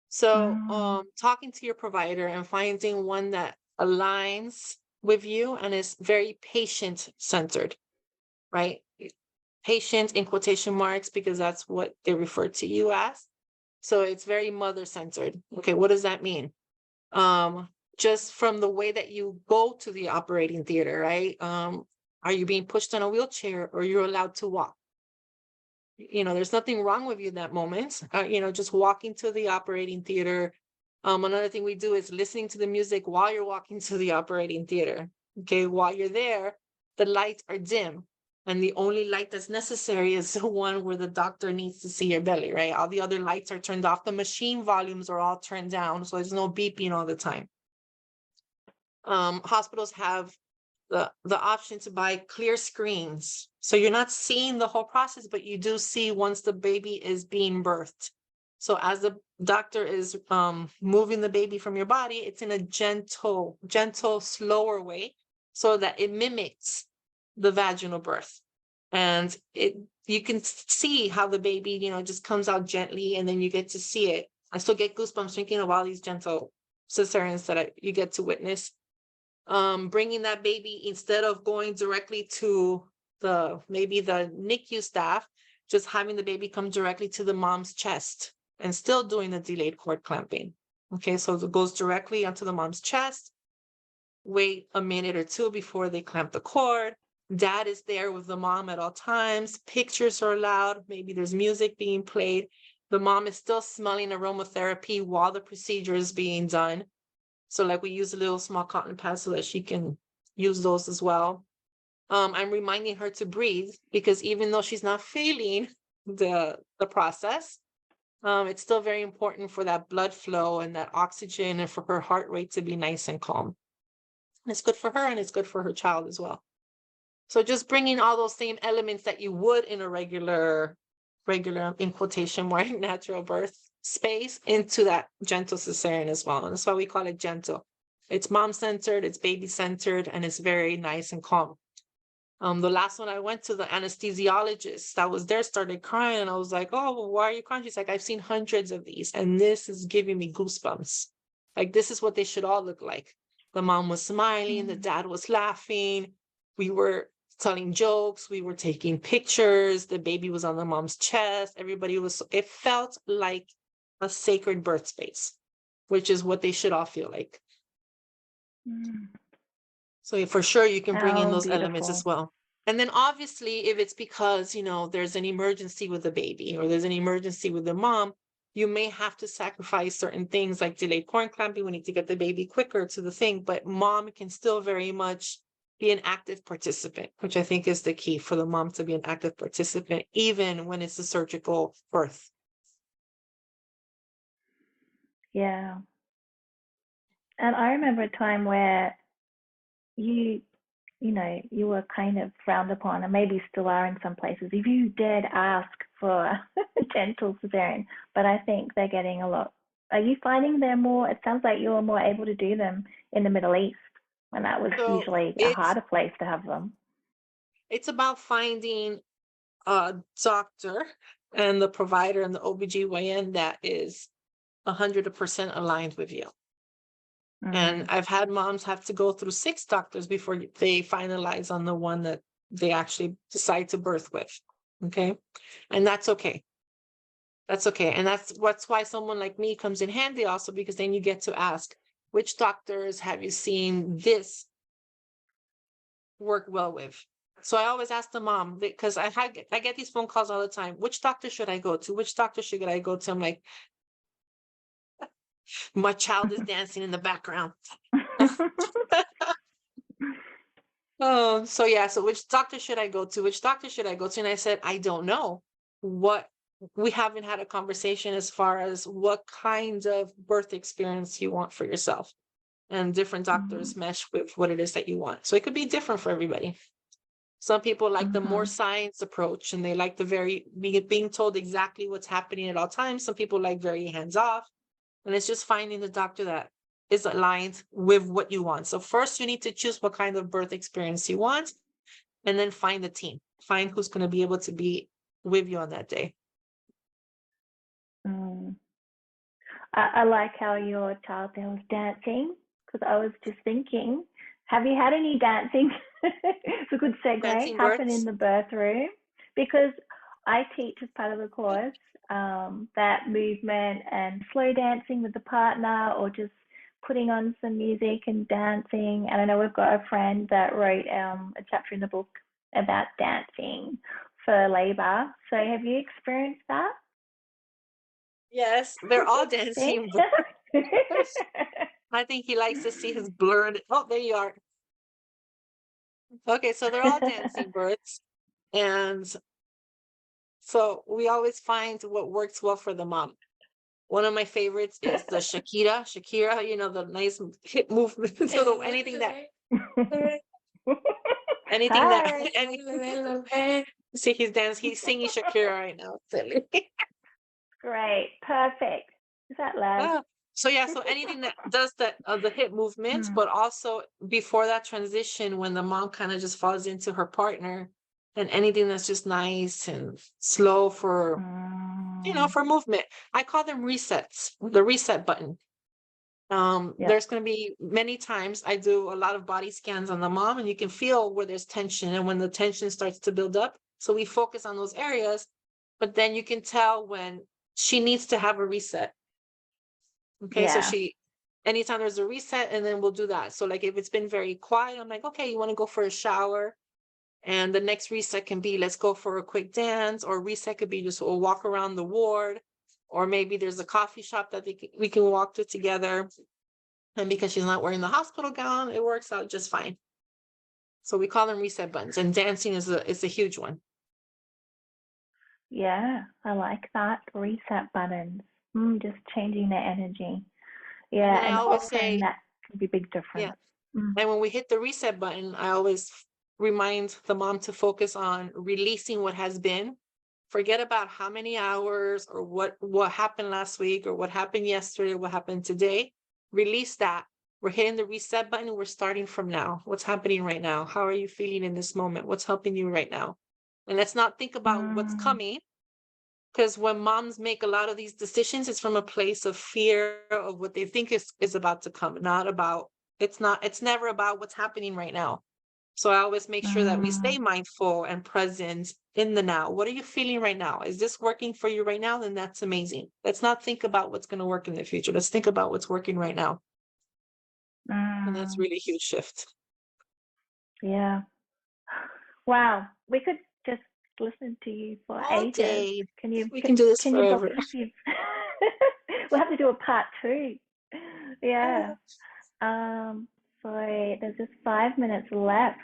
So talking to your provider and finding one that aligns with you and is very patient-centered, right? Patient in quotation marks, because that's what they refer to you as. So it's very mother-centered. Okay, what does that mean? Just from the way that you go to the operating theater, right? Are you being pushed on a wheelchair or you're allowed to walk? You know, there's nothing wrong with you in that moment. You know, just walking to the operating theater. Another thing we do is listening to the music while you're walking to the operating theater. Okay, while you're there, the lights are dim. And the only light that's necessary is the one where the doctor needs to see your belly, right? All the other lights are turned off. The machine volumes are all turned down. So there's no beeping all the time. Hospitals have the option to buy clear screens. So you're not seeing the whole process, but you do see once the baby is being birthed. So as the doctor is moving the baby from your body, it's in a gentle, slower way so that it mimics the vaginal birth. And you can see how the baby, you know, just comes out gently, and then you get to see it. I still get goosebumps thinking of all these gentle cesareans that you get to witness. Bringing that baby, instead of going directly to maybe the NICU staff, just having the baby come directly to the mom's chest and still doing the delayed cord clamping. Okay, so it goes directly onto the mom's chest. Wait a minute or two before they clamp the cord. Dad is there with the mom at all times. Pictures are allowed. Maybe there's music being played. The mom is still smelling aromatherapy while the procedure is being done. So like we use a little small cotton pads so that she can use those as well. I'm reminding her to breathe, because even though she's not feeling the process, it's still very important for that blood flow and that oxygen, and for her heart rate to be nice and calm. And it's good for her, and it's good for her child as well. So just bringing all those same elements that you would in a regular, in quotation mark, natural birth space into that gentle cesarean as well. And that's why we call it gentle. It's mom-centered, it's baby-centered, and it's very nice and calm. The last one I went to, the anesthesiologist that was there started crying, and I was like, oh, well, why are you crying? She's like, I've seen hundreds of these, and this is giving me goosebumps. Like, this is what they should all look like. The mom was smiling, the dad was laughing, we were telling jokes, we were taking pictures, the baby was on the mom's chest, it felt like a sacred birth space, which is what they should all feel like. So for sure, you can bring in those elements as well. And then obviously, if it's because, you know, there's an emergency with the baby or there's an emergency with the mom, you may have to sacrifice certain things like delayed cord clamping. We need to get the baby quicker to the thing, but mom can still very much be an active participant, which I think is the key, for the mom to be an active participant, even when it's a surgical birth. Yeah. And I remember a time where you were kind of frowned upon, and maybe still are in some places, if you dared ask for a gentle cesarean. But I think they're getting a lot. Are you finding they're more, it sounds like you're more able to do them in the Middle East? And that was So usually a harder place to have them. it's about finding a doctor and the provider and the OBGYN that is 100% aligned with you. And I've had moms have to go through 6 doctors before they finalize on the one that they actually decide to birth with. Okay. And that's okay. That's okay. And that's why someone like me comes in handy also, because then you get to ask, which doctors have you seen this work well with? So I always ask the mom, because I get these phone calls all the time. Which doctor should I go to? Which doctor should I go to? I'm like, my child is dancing in the background. Oh, so yeah. So which doctor should I go to? Which doctor should I go to? And I said, I don't know. We haven't had a conversation as far as what kind of birth experience you want for yourself. And different doctors mesh with what it is that you want. So it could be different for everybody. Some people like the more science approach, and they like the being told exactly what's happening at all times. Some people like very hands-off. And it's just finding the doctor that is aligned with what you want. So first you need to choose what kind of birth experience you want, and then find the team. Find who's going to be able to be with you on that day. I like how your child there was dancing, because I was just thinking, have you had any dancing? It's a good segue. Happen in the birth room, because I teach as part of the course that movement and slow dancing with the partner, or just putting on some music and dancing. And I know we've got a friend that wrote a chapter in the book about dancing for labor. So have you experienced that? Yes, they're all dancing. I think he likes to see his blurred. Oh, there you are. Okay, so they're all dancing births. And so we always find what works well for the mom. One of my favorites is the Shakira, you know, the nice hip movement. So anything that see, he's singing Shakira right now. Great, perfect. Is that loud? So yeah, so anything that does that the hip movement, but also before that transition, when the mom kind of just falls into her partner, and anything that's just nice and slow for for movement. I call them resets, the reset button. There's going to be many times I do a lot of body scans on the mom, and you can feel where there's tension and when the tension starts to build up. So we focus on those areas, but then you can tell when she needs to have a reset. Okay, so anytime there's a reset, and then we'll do that. So like if it's been very quiet, I'm like, okay, you want to go for a shower? And the next reset can be, let's go for a quick dance, or reset could be just we'll walk around the ward, or maybe there's a coffee shop that we can walk to together. And because she's not wearing the hospital gown, it works out just fine. So we call them reset buttons, and dancing is a huge one. Yeah, I like that. Reset buttons. Just changing the energy. Yeah, and I always say that can be a big difference. And when we hit the reset button, I always remind the mom to focus on releasing what has been. Forget about how many hours or what happened last week or what happened yesterday, what happened today. Release that. We're hitting the reset button. We're starting from now. What's happening right now? How are you feeling in this moment? What's helping you right now? And let's not think about what's coming, because when moms make a lot of these decisions, it's from a place of fear of what they think is about to come, it's never about what's happening right now. So I always make sure that we stay mindful and present in the now. What are you feeling right now? Is this working for you right now? Then that's amazing. Let's not think about what's going to work in the future. Let's think about what's working right now. And that's really a huge shift. Yeah. Wow. We could just listen to you for all ages. day. We can do this forever. We'll have to do a part 2. Yeah. So there's just 5 minutes left.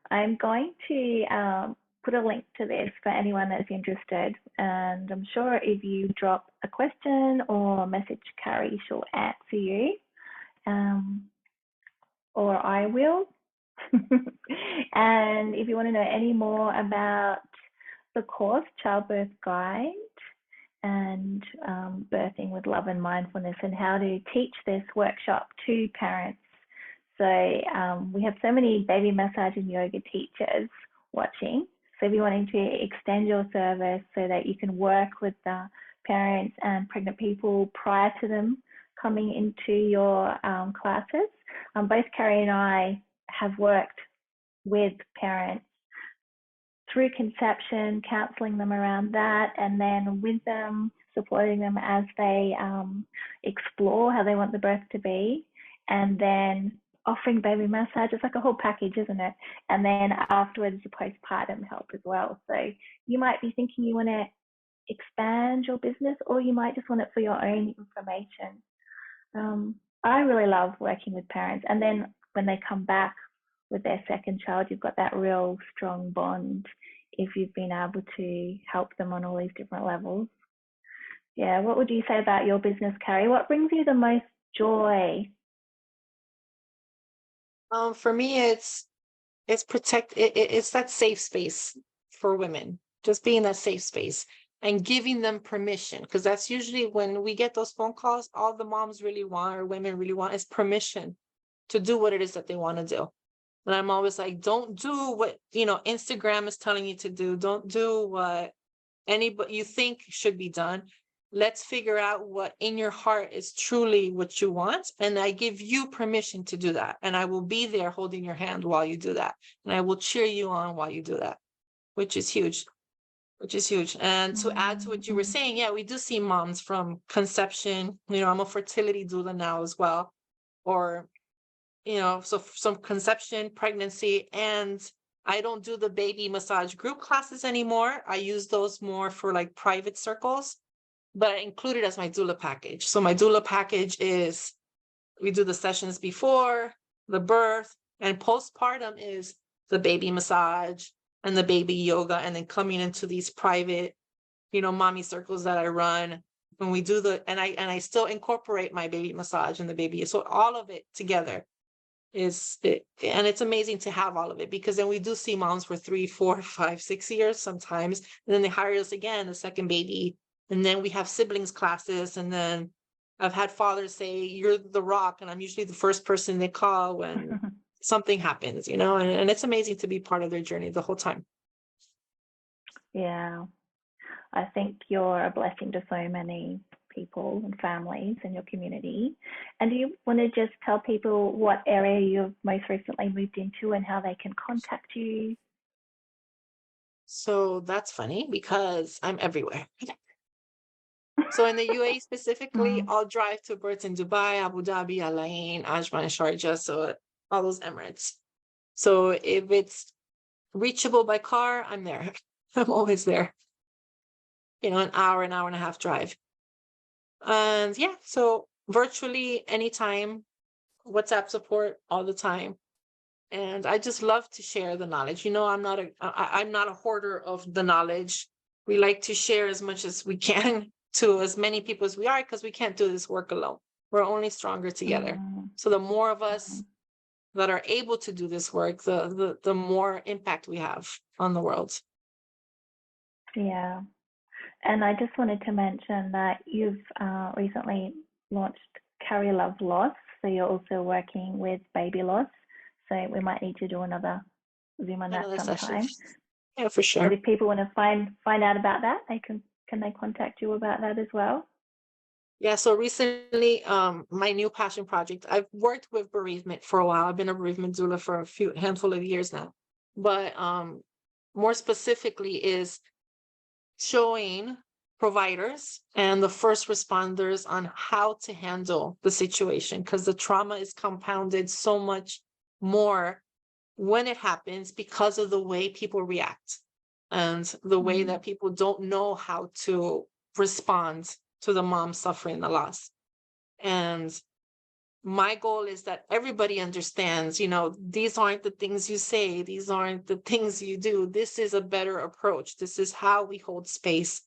I'm going to put a link to this for anyone that's interested. And I'm sure if you drop a question or message Carrie, she'll answer you. Or I will. And if you want to know any more about the course, Childbirth Guide, and birthing with love and mindfulness, and how to teach this workshop to parents So we have so many baby massage and yoga teachers watching. So if you're wanting to extend your service so that you can work with the parents and pregnant people prior to them coming into your classes, both Carrie and I have worked with parents through conception, counselling them around that, and then with them, supporting them as they explore how they want the birth to be, and then offering baby massage. It's like a whole package, isn't it? And then afterwards, the postpartum help as well. So you might be thinking you want to expand your business, or you might just want it for your own information. I really love working with parents, and then when they come back with their second child, you've got that real strong bond if you've been able to help them on all these different levels. Yeah, what would you say about your business, Carrie? What brings you the most joy? For me, it's it's that safe space for women, just being that safe space and giving them permission, because that's usually when we get those phone calls, all the moms really want, or women really want, is permission to do what it is that they want to do. And I'm always like, don't do what, Instagram is telling you to do. Don't do what anybody you think should be done. Let's figure out what in your heart is truly what you want. And I give you permission to do that. And I will be there holding your hand while you do that. And I will cheer you on while you do that, which is huge. And to add to what you were saying, yeah, we do see moms from conception. I'm a fertility doula now as well. Or so some conception, pregnancy, and I don't do the baby massage group classes anymore. I use those more for like private circles, but I include it as my doula package. So my doula package is, we do the sessions before the birth, and postpartum is the baby massage and the baby yoga, and then coming into these private, mommy circles that I run. When we do and I still incorporate my baby massage and the baby, so all of it together and it's amazing to have all of it, because then we do see moms for 3, 4, 5, 6 years sometimes, and then they hire us again, the second baby, and then we have siblings classes, and then I've had fathers say, you're the rock, and I'm usually the first person they call when something happens, and it's amazing to be part of their journey the whole time. Yeah, I think you're a blessing to so many people and families in your community. And do you want to just tell people what area you've most recently moved into and how they can contact you? So that's funny because I'm everywhere. So in the UAE specifically, I'll drive to births in Dubai, Abu Dhabi, Al Ain, Ajman, Sharjah, so all those Emirates. So if it's reachable by car, I'm there. I'm always there. An hour and a half drive. And yeah, so virtually anytime, WhatsApp support all the time. And I just love to share the knowledge. I'm not a hoarder of the knowledge. We like to share as much as we can to as many people as we are, because we can't do this work alone. We're only stronger together. So the more of us that are able to do this work, the more impact we have on the world. Yeah. And I just wanted to mention that you've recently launched Carry Love Loss. So you're also working with baby loss. So we might need to do another Zoom on that sometime. Session. Yeah, for sure. But if people want to find out about that, can they contact you about that as well? Yeah, so recently, my new passion project, I've worked with bereavement for a while. I've been a bereavement doula for a handful of years now. But more specifically is showing providers and the first responders on how to handle the situation, because the trauma is compounded so much more when it happens because of the way people react and the way that people don't know how to respond to the mom suffering the loss. And my goal is that everybody understands, these aren't the things you say, these aren't the things you do. This is a better approach. This is how we hold space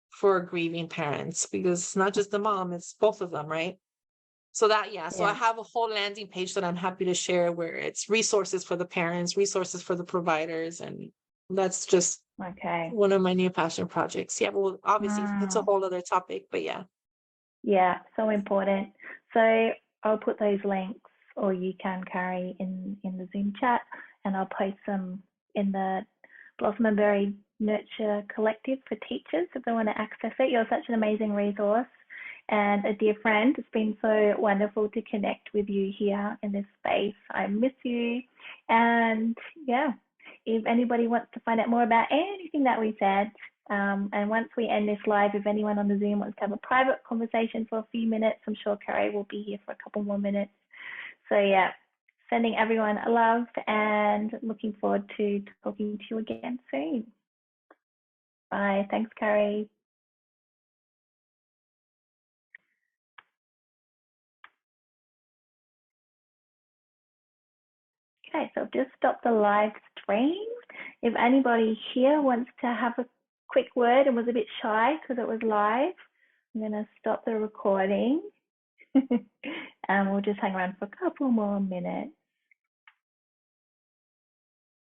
for grieving parents, because it's not just the mom, it's both of them, right? So so I have a whole landing page that I'm happy to share, where it's resources for the parents, resources for the providers, and that's just one of my new passion projects. Yeah, well, obviously it's a whole other topic, but yeah. Yeah, so important. So I'll put those links or you can, Carrie, in the Zoom chat, and I'll post them in the Blossom and Berry Nurture Collective for teachers if they want to access it. You're such an amazing resource and a dear friend. It's been so wonderful to connect with you here in this space. I miss you. And yeah, if anybody wants to find out more about anything that we said, and once we end this live, if anyone on the Zoom wants to have a private conversation for a few minutes, I'm sure Carrie will be here for a couple more minutes. So yeah, sending everyone a love and looking forward to talking to you again soon. Bye. Thanks, Carrie. Okay, so I've just stopped the live stream. If anybody here wants to have a quick word and was a bit shy because it was live, I'm going to stop the recording and we'll just hang around for a couple more minutes.